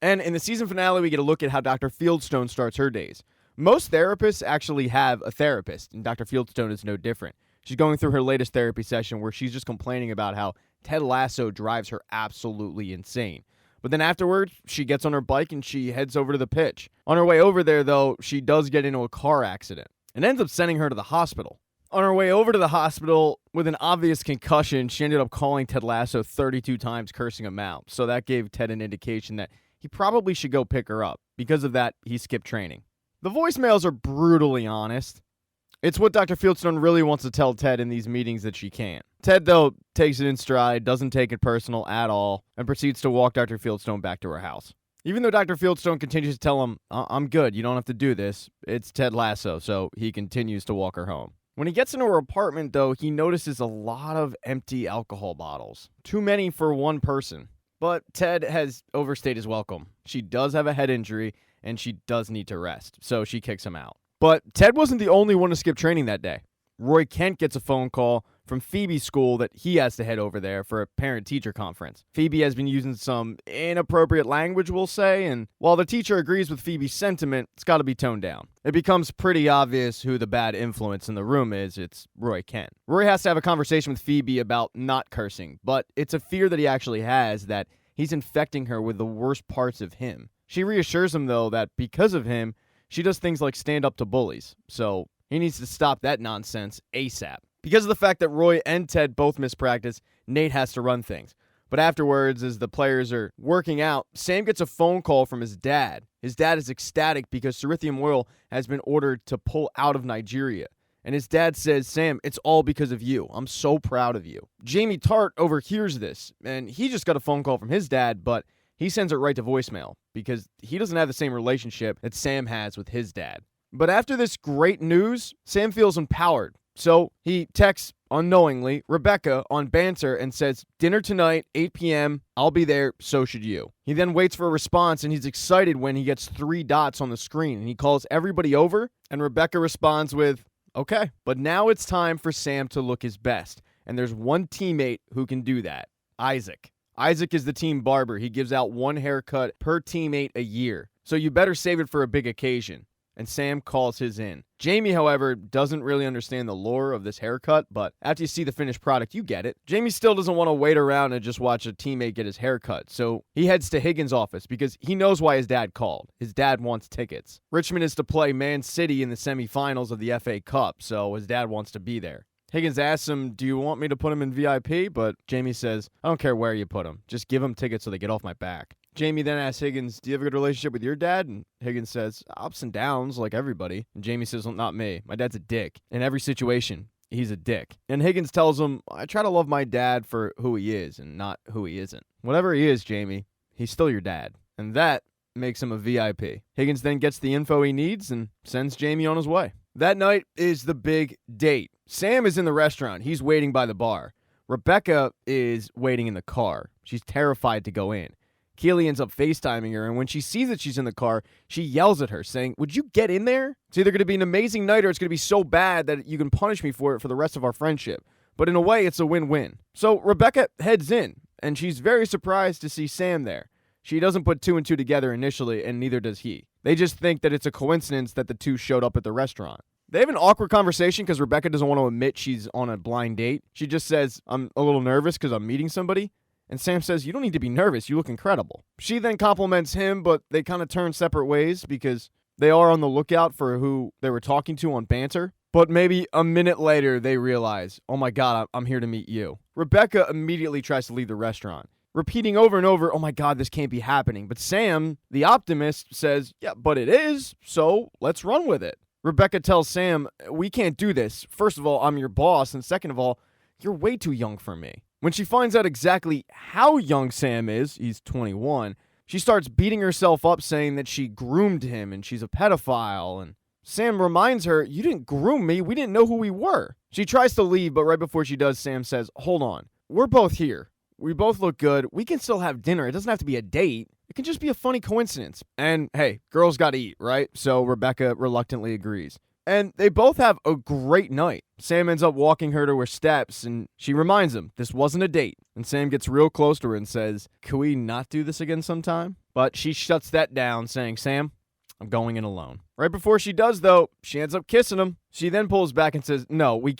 And in the season finale, we get a look at how Dr. Fieldstone starts her days. Most therapists actually have a therapist, and Dr. Fieldstone is no different. She's going through her latest therapy session where she's just complaining about how Ted Lasso drives her absolutely insane. But then afterwards, she gets on her bike and she heads over to the pitch. On her way over there, though, she does get into a car accident and ends up sending her to the hospital. On her way over to the hospital, with an obvious concussion, she ended up calling Ted Lasso 32 times, cursing him out. So that gave Ted an indication that he probably should go pick her up. Because of that, he skipped training. The voicemails are brutally honest. It's what Dr. Fieldstone really wants to tell Ted in these meetings that she can't. Ted, though, takes it in stride, doesn't take it personal at all, and proceeds to walk Dr. Fieldstone back to her house. Even though Dr. Fieldstone continues to tell him, I'm good, you don't have to do this, it's Ted Lasso, so he continues to walk her home. When he gets into her apartment, though, he notices a lot of empty alcohol bottles. Too many for one person. But Ted has overstayed his welcome. She does have a head injury, and she does need to rest, so she kicks him out. But Ted wasn't the only one to skip training that day. Roy Kent gets a phone call from Phoebe's school that he has to head over there for a parent-teacher conference. Phoebe has been using some inappropriate language, we'll say, and while the teacher agrees with Phoebe's sentiment, it's got to be toned down. It becomes pretty obvious who the bad influence in the room is. It's Roy Kent. Roy has to have a conversation with Phoebe about not cursing, but it's a fear that he actually has that he's infecting her with the worst parts of him. She reassures him, though, that because of him, she does things like stand up to bullies, so he needs to stop that nonsense ASAP. Because of the fact that Roy and Ted both miss practice, Nate has to run things. But afterwards, as the players are working out, Sam gets a phone call from his dad. His dad is ecstatic because Cerithium Oil has been ordered to pull out of Nigeria. And his dad says, Sam, it's all because of you. I'm so proud of you. Jamie Tart overhears this, and he just got a phone call from his dad, but he sends it right to voicemail because he doesn't have the same relationship that Sam has with his dad. But after this great news, Sam feels empowered. So he texts, unknowingly, Rebecca on Banter and says, dinner tonight, 8 p.m., I'll be there, so should you. He then waits for a response, and he's excited when he gets 3 dots on the screen, and he calls everybody over, and Rebecca responds with, okay. But now it's time for Sam to look his best, and there's one teammate who can do that, Isaac. Isaac is the team barber. He gives out 1 haircut per teammate a year, so you better save it for a big occasion. And Sam calls his in. Jamie, however, doesn't really understand the lore of this haircut, but after you see the finished product, you get it. Jamie still doesn't want to wait around and just watch a teammate get his haircut, so he heads to Higgins' office because he knows why his dad called. His dad wants tickets. Richmond is to play Man City in the semifinals of the FA Cup, so his dad wants to be there. Higgins asks him, do you want me to put him in VIP? But Jamie says, I don't care where you put him. Just give him tickets so they get off my back. Jamie then asks Higgins, do you have a good relationship with your dad? And Higgins says, ups and downs like everybody. And Jamie says, well, not me. My dad's a dick. In every situation, he's a dick. And Higgins tells him, I try to love my dad for who he is and not who he isn't. Whatever he is, Jamie, he's still your dad. And that makes him a VIP. Higgins then gets the info he needs and sends Jamie on his way. That night is the big date. Sam is in the restaurant. He's waiting by the bar. Rebecca is waiting in the car. She's terrified to go in. Keely ends up FaceTiming her, and when she sees that she's in the car, she yells at her, saying, would you get in there? It's either going to be an amazing night or it's going to be so bad that you can punish me for it for the rest of our friendship. But in a way, it's a win-win. So Rebecca heads in, and she's very surprised to see Sam there. She doesn't put 2 and 2 together initially, and neither does he. They just think that it's a coincidence that the two showed up at the restaurant. They have an awkward conversation because Rebecca doesn't want to admit she's on a blind date. She just says, I'm a little nervous because I'm meeting somebody. And Sam says, you don't need to be nervous. You look incredible. She then compliments him, but they kind of turn separate ways because they are on the lookout for who they were talking to on Banter. But maybe a minute later, they realize, oh my God, I'm here to meet you. Rebecca immediately tries to leave the restaurant, repeating over and over, oh my God, this can't be happening. But Sam, the optimist, says, yeah, but it is, so let's run with it. Rebecca tells Sam, we can't do this. First of all, I'm your boss, and second of all, you're way too young for me. When she finds out exactly how young Sam is, he's 21, she starts beating herself up saying that she groomed him and she's a pedophile. And Sam reminds her, you didn't groom me. We didn't know who we were. She tries to leave, but right before she does, Sam says, hold on. We're both here. We both look good. We can still have dinner. It doesn't have to be a date. It can just be a funny coincidence. And hey, girls got to eat, right? So Rebecca reluctantly agrees. And they both have a great night. Sam ends up walking her to her steps, and she reminds him, this wasn't a date. And Sam gets real close to her and says, can we not do this again sometime? But she shuts that down, saying, Sam, I'm going in alone. Right before she does, though, she ends up kissing him. She then pulls back and says, no, we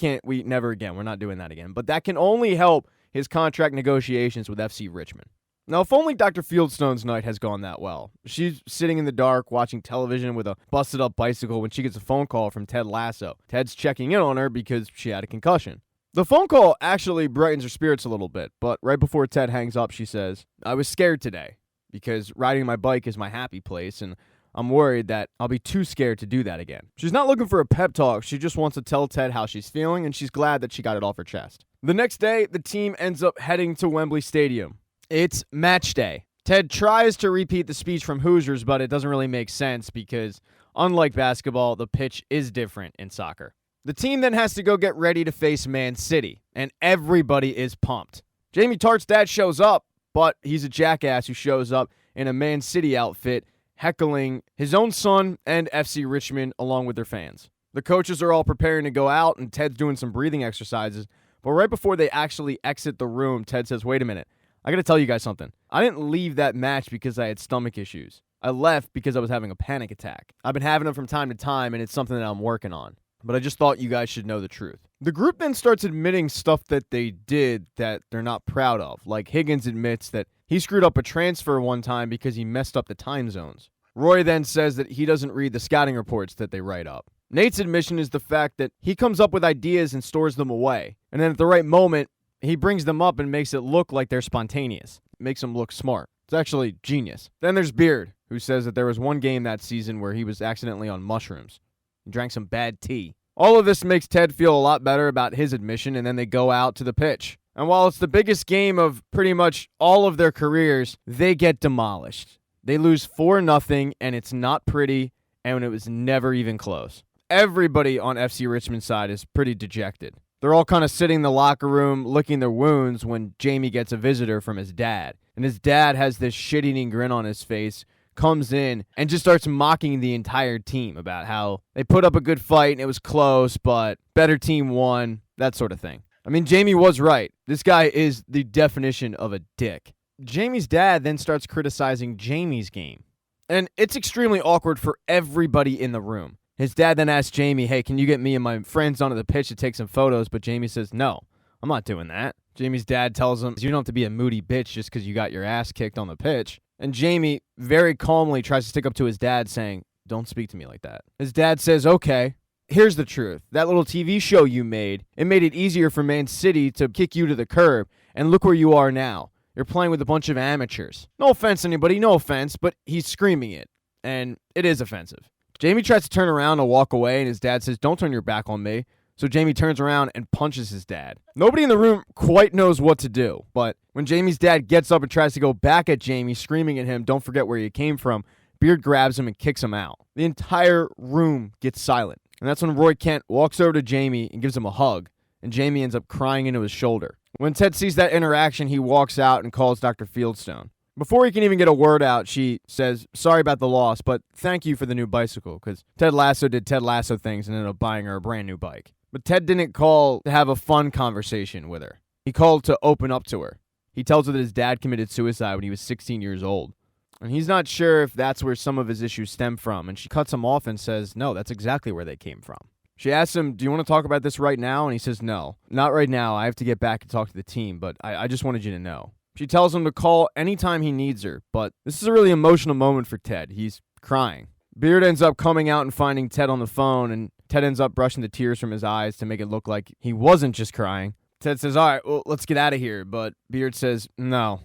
never again. We're not doing that again. But that can only help his contract negotiations with FC Richmond. Now, if only Dr. Fieldstone's night has gone that well. She's sitting in the dark watching television with a busted-up bicycle when she gets a phone call from Ted Lasso. Ted's checking in on her because she had a concussion. The phone call actually brightens her spirits a little bit, but right before Ted hangs up, she says, I was scared today because riding my bike is my happy place, and I'm worried that I'll be too scared to do that again. She's not looking for a pep talk. She just wants to tell Ted how she's feeling, and she's glad that she got it off her chest. The next day, the team ends up heading to Wembley Stadium. It's match day. Ted tries to repeat the speech from Hoosiers, but it doesn't really make sense because, unlike basketball, the pitch is different in soccer. The team then has to go get ready to face Man City, and everybody is pumped. Jamie Tartt's dad shows up, but he's a jackass who shows up in a Man City outfit, heckling his own son and FC Richmond along with their fans. The coaches are all preparing to go out, and Ted's doing some breathing exercises, but right before they actually exit the room, Ted says, wait a minute. I gotta tell you guys something. I didn't leave that match because I had stomach issues. I left because I was having a panic attack. I've been having them from time to time, and it's something that I'm working on. But I just thought you guys should know the truth. The group then starts admitting stuff that they did that they're not proud of. Like Higgins admits that he screwed up a transfer one time because he messed up the time zones. Roy then says that he doesn't read the scouting reports that they write up. Nate's admission is the fact that he comes up with ideas and stores them away. And then at the right moment, he brings them up and makes it look like they're spontaneous. It makes them look smart. It's actually genius. Then there's Beard, who says that there was one game that season where he was accidentally on mushrooms. He drank some bad tea. All of this makes Ted feel a lot better about his admission, and then they go out to the pitch. And while it's the biggest game of pretty much all of their careers, they get demolished. They lose 4-0, and it's not pretty, and it was never even close. Everybody on FC Richmond's side is pretty dejected. They're all kind of sitting in the locker room licking their wounds when Jamie gets a visitor from his dad. And his dad has this shit-eating grin on his face, comes in, and just starts mocking the entire team about how they put up a good fight and it was close, but better team won, that sort of thing. I mean, Jamie was right. This guy is the definition of a dick. Jamie's dad then starts criticizing Jamie's game. And it's extremely awkward for everybody in the room. His dad then asks Jamie, hey, can you get me and my friends onto the pitch to take some photos? But Jamie says, no, I'm not doing that. Jamie's dad tells him, you don't have to be a moody bitch just because you got your ass kicked on the pitch. And Jamie very calmly tries to stick up to his dad saying, don't speak to me like that. His dad says, okay, here's the truth. That little TV show you made, it made it easier for Man City to kick you to the curb. And look where you are now. You're playing with a bunch of amateurs. No offense, anybody, no offense, but he's screaming it. And it is offensive. Jamie tries to turn around and walk away, and his dad says, don't turn your back on me. So Jamie turns around and punches his dad. Nobody in the room quite knows what to do, but when Jamie's dad gets up and tries to go back at Jamie, screaming at him, don't forget where you came from, Beard grabs him and kicks him out. The entire room gets silent, and that's when Roy Kent walks over to Jamie and gives him a hug, and Jamie ends up crying into his shoulder. When Ted sees that interaction, he walks out and calls Dr. Fieldstone. Before he can even get a word out, she says, sorry about the loss, but thank you for the new bicycle, because Ted Lasso did Ted Lasso things and ended up buying her a brand new bike. But Ted didn't call to have a fun conversation with her. He called to open up to her. He tells her that his dad committed suicide when he was 16 years old. And he's not sure if that's where some of his issues stem from, and she cuts him off and says, no, that's exactly where they came from. She asks him, do you want to talk about this right now? And he says, no, not right now. I have to get back and talk to the team, but I just wanted you to know. She tells him to call anytime he needs her, but this is a really emotional moment for Ted. He's crying. Beard ends up coming out and finding Ted on the phone, and Ted ends up brushing the tears from his eyes to make it look like he wasn't just crying. Ted says, all right, well, let's get out of here, but Beard says, no,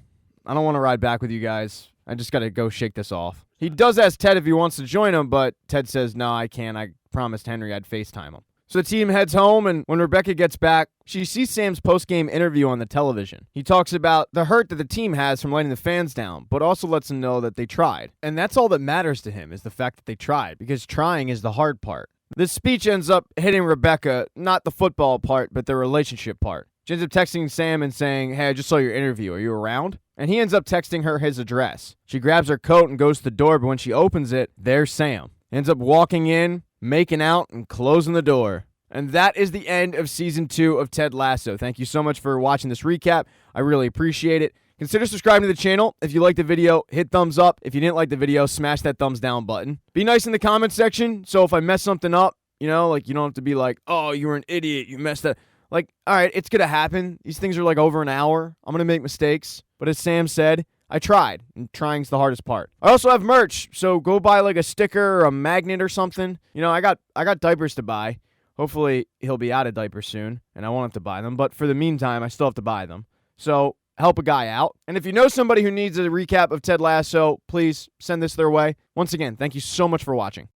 I don't want to ride back with you guys. I just got to go shake this off. He does ask Ted if he wants to join him, but Ted says, no, I can't. I promised Henry I'd FaceTime him. So the team heads home, and when Rebecca gets back, she sees Sam's post-game interview on the television. He talks about the hurt that the team has from letting the fans down, but also lets them know that they tried. And that's all that matters to him, is the fact that they tried, because trying is the hard part. This speech ends up hitting Rebecca, not the football part, but the relationship part. She ends up texting Sam and saying, hey, I just saw your interview. Are you around? And he ends up texting her his address. She grabs her coat and goes to the door, but when she opens it, there's Sam. He ends up walking in, making out, and closing the door. And that is the end of Season 2 of Ted Lasso. Thank you so much for watching this recap. I really appreciate it. Consider subscribing to the channel. If you liked the video, hit thumbs up. If you didn't like the video, smash that thumbs down button. Be nice in the comment section, so if I mess something up, you don't have to be like, oh, you were an idiot, you messed up. Like, all right, it's going to happen. These things are like over an hour. I'm going to make mistakes. But as Sam said, I tried, and trying's the hardest part. I also have merch, so go buy like a sticker or a magnet or something. I got diapers to buy. Hopefully, he'll be out of diapers soon, and I won't have to buy them. But for the meantime, I still have to buy them. So help a guy out. And if you know somebody who needs a recap of Ted Lasso, please send this their way. Once again, thank you so much for watching.